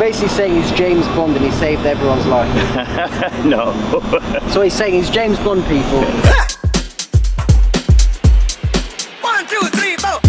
basically saying he's James Bond and he saved everyone's life. No. So he's saying he's James Bond, people. 1, 2, 3, 4.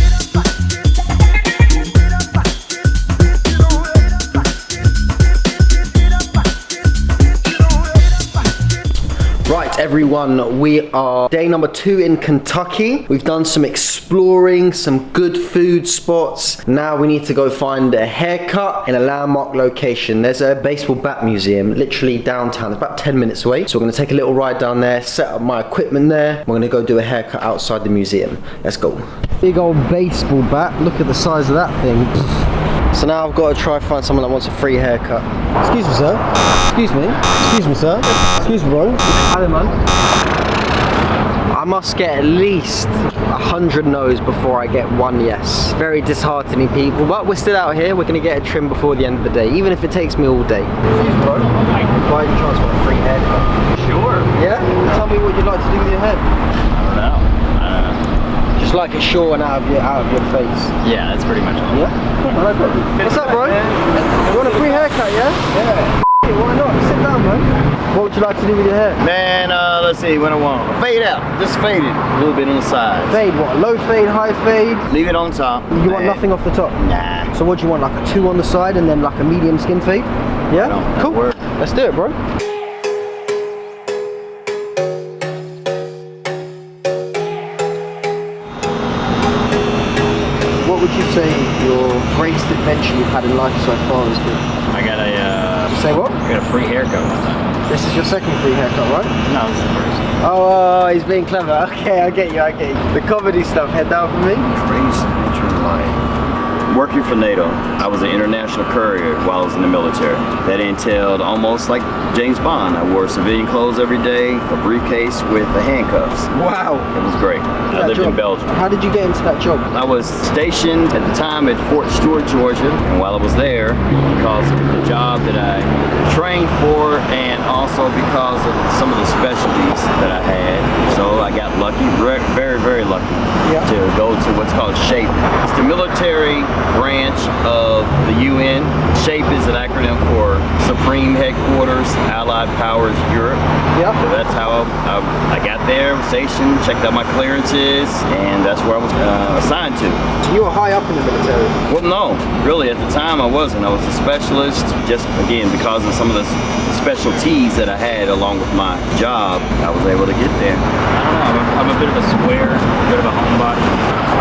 Right, everyone, we are day number 2 in Kentucky. We've done some exploring, some good food spots. Now we need to go find a haircut in a landmark location. There's a baseball bat museum literally downtown. It's about 10 minutes away. So we're gonna take a little ride down there, set up my equipment there. We're gonna go do a haircut outside the museum. Let's go. Big old baseball bat. Look at the size of that thing. So now I've got to try find someone that wants a free haircut. Excuse me, sir. Excuse me. Excuse me, sir. Excuse me, bro. Hello, man. I must get at least 100 no's before I get 1 yes. Very disheartening, people. But we're still out here. We're going to get a trim before the end of the day, even if it takes me all day. Excuse me, bro. Why you trying to want a free haircut? Sure. Yeah? Tell me what you'd like to do with your head. I don't know. Just like it short and out of your face. Yeah, that's pretty much all. Yeah? What's up, bro? You want a free haircut, yeah? Yeah. Why not? Sit down, man. What would you like to do with your hair? Man, let's see what I want. Fade out. Just fade it a little bit on the side. Fade what? Low fade, high fade? Leave it on top. You want nothing off the top? Nah. So what do you want? Like a 2 on the side and then like a medium skin fade? Yeah? Cool. Let's do it, bro. What would you say your greatest adventure you've had in life so far has been? I got a You say what? I got a free haircut one time. This is your second free haircut, right? No, this is the first. Oh, he's being clever. Okay, I get you, I get you. The comedy stuff, head down for me. Crazy adventure in life. Working for NATO, I was an international courier while I was in the military. That entailed almost like James Bond. I wore civilian clothes every day, a briefcase with the handcuffs. Wow. It was great. I lived in Belgium. How did you get into that job? I was stationed at the time at Fort Stewart, Georgia, and while I was there, because of the job that I trained for and also because of some of the specialties that I had, so I got lucky, very, very lucky, to go to what's called SHAPE. It's the military branch of the UN. SHAPE is an acronym for Supreme Headquarters, Allied Powers Europe. Yeah. So that's how I got there, stationed, checked out my clearances, and that's where I was assigned to. So you were high up in the military? Well, no, really at the time I wasn't. I was a specialist, just again because of some of the specialties that I had along with my job, I was able to get there. I don't know, I'm a bit of a square, a bit of a homebody.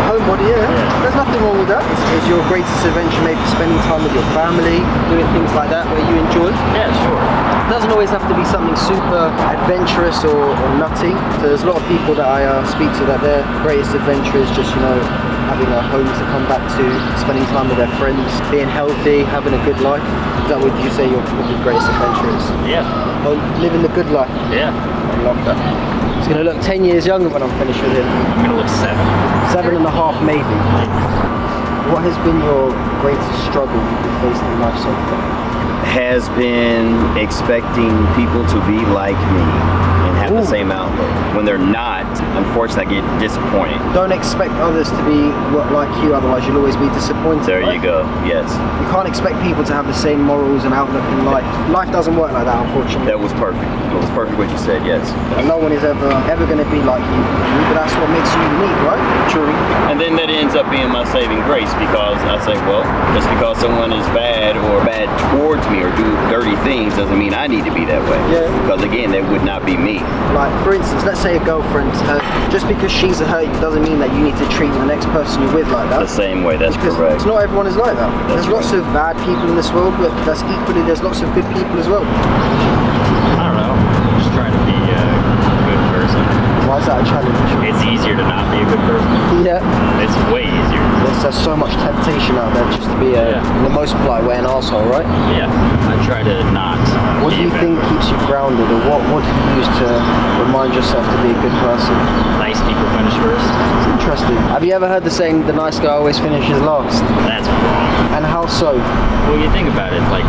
Homebody, yeah. There's nothing wrong with that. Is your greatest adventure maybe spending time with your family, doing things like that where you enjoy? Yeah, sure. It doesn't always have to be something super adventurous or nutty. So there's a lot of people that I speak to that their greatest adventure is just, you know, having a home to come back to, spending time with their friends, being healthy, having a good life. Is that what you say your greatest adventure is? Yeah. Well, living the good life. Yeah. I love that. He's going to look 10 years younger when I'm finished with him. I'm going to look 7. 7.5 maybe. What has been your greatest struggle you've faced in life so far? Has been expecting people to be like me and have the same outlook. When they're not, unfortunately I get disappointed. Don't expect others to be like you, otherwise you'll always be disappointed. There you go, yes. You can't expect people to have the same morals and outlook in life. Life doesn't work like that, unfortunately. That was perfect. It was perfect what you said, yes. And no one is ever going to be like you, but that's what makes you unique, right? True. And then that ends up being my saving grace, because I say, well, just because someone is bad or bad towards me or do dirty things doesn't mean I need to be that way. Yeah. Because again, that would not be me. Like, for instance, let's say a girlfriend's hurt. Just because she's hurt you doesn't mean that you need to treat the next person you're with like that. The same way, that's because correct. Not everyone is like that. There's lots of bad people in this world, but there's lots of good people as well. I don't know. I'm just trying to be a good person. Why is that a challenge? It's easier to not be a good person. Yeah. It's way easier. There's so much temptation out there just to be in the most polite way an arsehole, right? Yeah. I try to not. What do you think keeps you grounded, or what do you use to remind yourself to be a good person? Nice people finish first. It's interesting. Have you ever heard the saying, the nice guy always finishes last? That's wrong. And how so? Well, you think about it, like,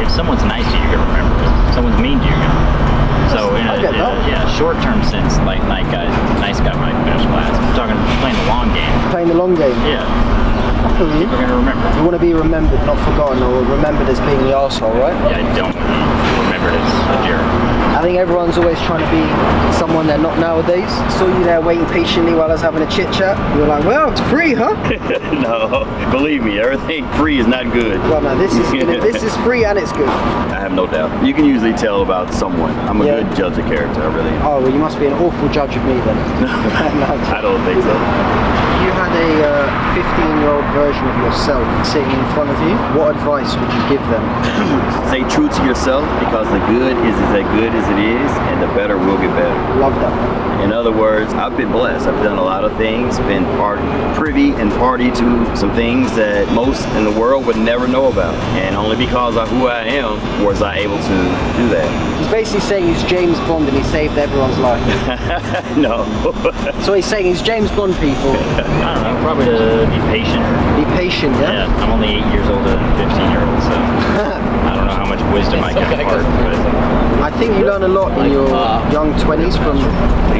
if someone's nice to you, you're gonna remember it. If someone's mean to you, you're gonna. So in a short-term sense, like nice guy might finish last. I'm talking playing the long game. Playing the long game. Yeah. I feel you. We're gonna remember. You want to be remembered, not forgotten, or remembered as being the arsehole, right? Yeah, I don't remember it as a jerk. I think everyone's always trying to be someone they're not nowadays. I saw you there waiting patiently while I was having a chit chat. You were like, well, it's free, huh? No, believe me, everything free is not good. Well, no, this is free and it's good. I have no doubt. You can usually tell about someone. I'm a Yeah. good judge of character, I really am. Oh, well, you must be an awful judge of me then. I don't think so. If you had a 15-year-old version of yourself sitting in front of you, what advice would you give them? Stay true to yourself, because the good is as good as it is, and the better will get better. Love that. In other words, I've been blessed. I've done a lot of things, been privy and party to some things that most in the world would never know about. And only because of who I am was I able to do that. He's basically saying he's James Bond and he saved everyone's life. No. So he's saying he's James Bond, people. I don't know, probably to be patient. Be patient, yeah? Yeah, I'm only 8 years older than a 15-year-old, so I don't know how much wisdom I can impart, but I think you learn a lot in your young 20s from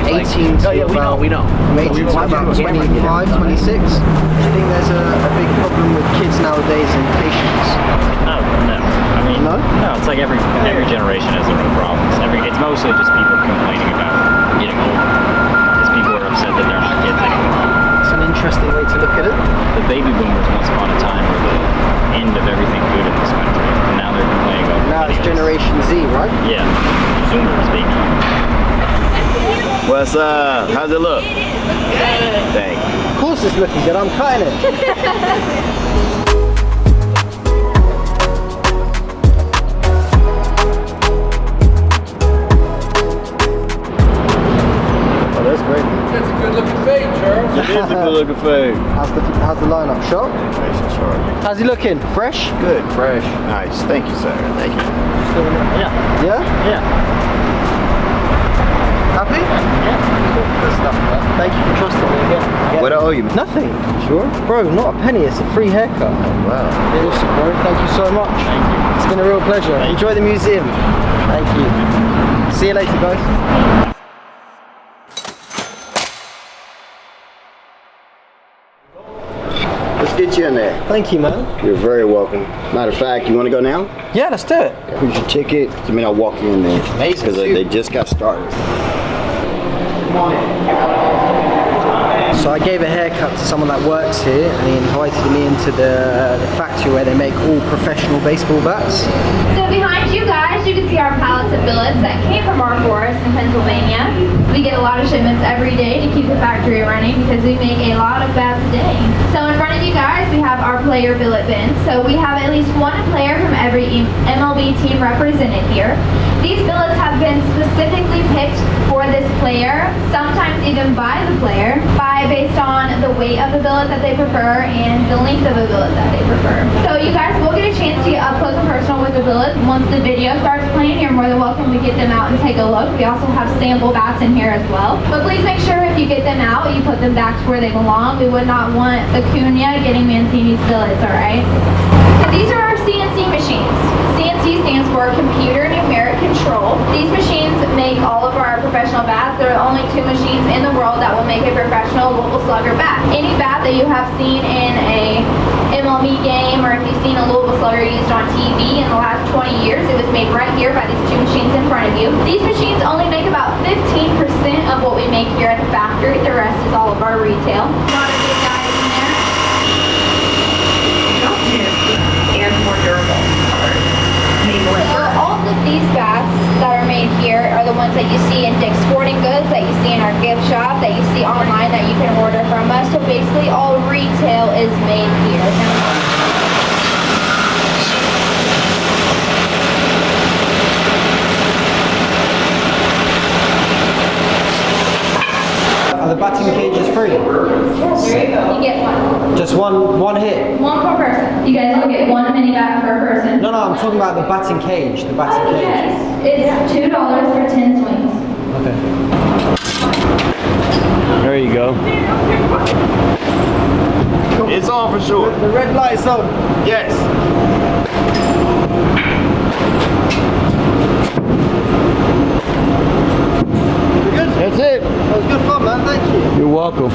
18 to about, from 18 to about 25, 26. Do you think there's a big problem with kids nowadays in patience? no. I mean, No? it's like every generation has their own problems. It's mostly just people complaining about getting older. Because people are upset that they're not kids anymore. It's an interesting way to look at it. The baby boomers once upon a time were the end of everything good in this country, and now they're complaining about Now it's millennials. Generation Z, right? Yeah, Zoomers, baby. What's up? How's it look? Thank you. Of course it's looking good, I'm cutting it. Oh, that's great. It is a good looking food. How's the lineup? Sharp? Nice and sharp. How's he looking? Fresh? Good, fresh. Nice. Thank you, sir. Thank you. Yeah, Yeah? yeah, Happy? yeah. Good stuff, man. Thank you for trusting me again. What do I owe you? Nothing. Sure? Bro, not a penny. It's a free haircut. Wow. Awesome, bro. Thank you so much. Thank you. It's been a real pleasure. Enjoy the museum. Thank you. See you later, guys. Let's get you in there. Thank you, man. You're very welcome. Matter of fact, you want to go now? Yeah, let's do it. Here's your ticket. I mean, I'll walk you in there. Amazing. Because they just got started. So I gave a haircut to someone that works here, and he invited me into the factory where they make all professional baseball bats. So behind you guys, you can see our pallets of billets that came from our forest in Pennsylvania. We get a lot of shipments every day to keep the factory running because we make a lot of bats a day. So in front of you guys, we have our player billet bins. So we have at least one player from every MLB team represented here. These billets have been specifically picked for this player, sometimes even by the player, based on the weight of the billet that they prefer and the length of the billet that they prefer. So you guys will get a chance to get up close and personal with the billets. Once the video starts playing, you're more than welcome to get them out and take a look. We also have sample bats in here as well. But please make sure if you get them out, you put them back to where they belong. We would not want Acuna getting Mancini's billets, alright? So these are our CNC machines. CNC stands for Computer Numeric Control. These machines make all of our professional bats. There are only 2 machines in the world that will make a professional Louisville Slugger bat. Any bat that you have seen in a MLB game, or if you've seen a Louisville Slugger used on TV in the last 20 years, it was made right here by these 2 machines in front of you. These machines only make about 15% of what we make here at the factory. The rest is all of our retail. Not a big guy in there. And more durable. So all of these bats that are made here are the ones that you see in Dick's Sporting Goods, that you see in our gift shop, that you see online, that you can order from us. So basically all retail is made here. Are the batting cages free? You get one. Just one hit? One per person. You guys will get one mini bat per person. No, I'm talking about the batting cage. The batting cage. Yes. It's $2 for 10 swings. Okay. There you go. It's on for sure. The red light's on. Yes. You good? That's it. That was good fun, man. Thank you. You're welcome.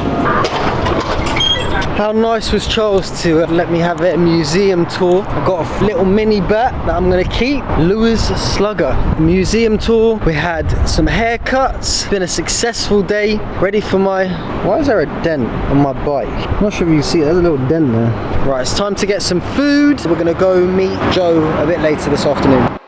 How nice was Charles to let me have a museum tour. I got a little mini bat that I'm gonna keep. Lewis Slugger. Museum tour. We had some haircuts. It's been a successful day. Ready for my... Why is there a dent on my bike? I'm not sure if you can see it. There's a little dent there. Right, it's time to get some food. We're gonna go meet Joe a bit later this afternoon.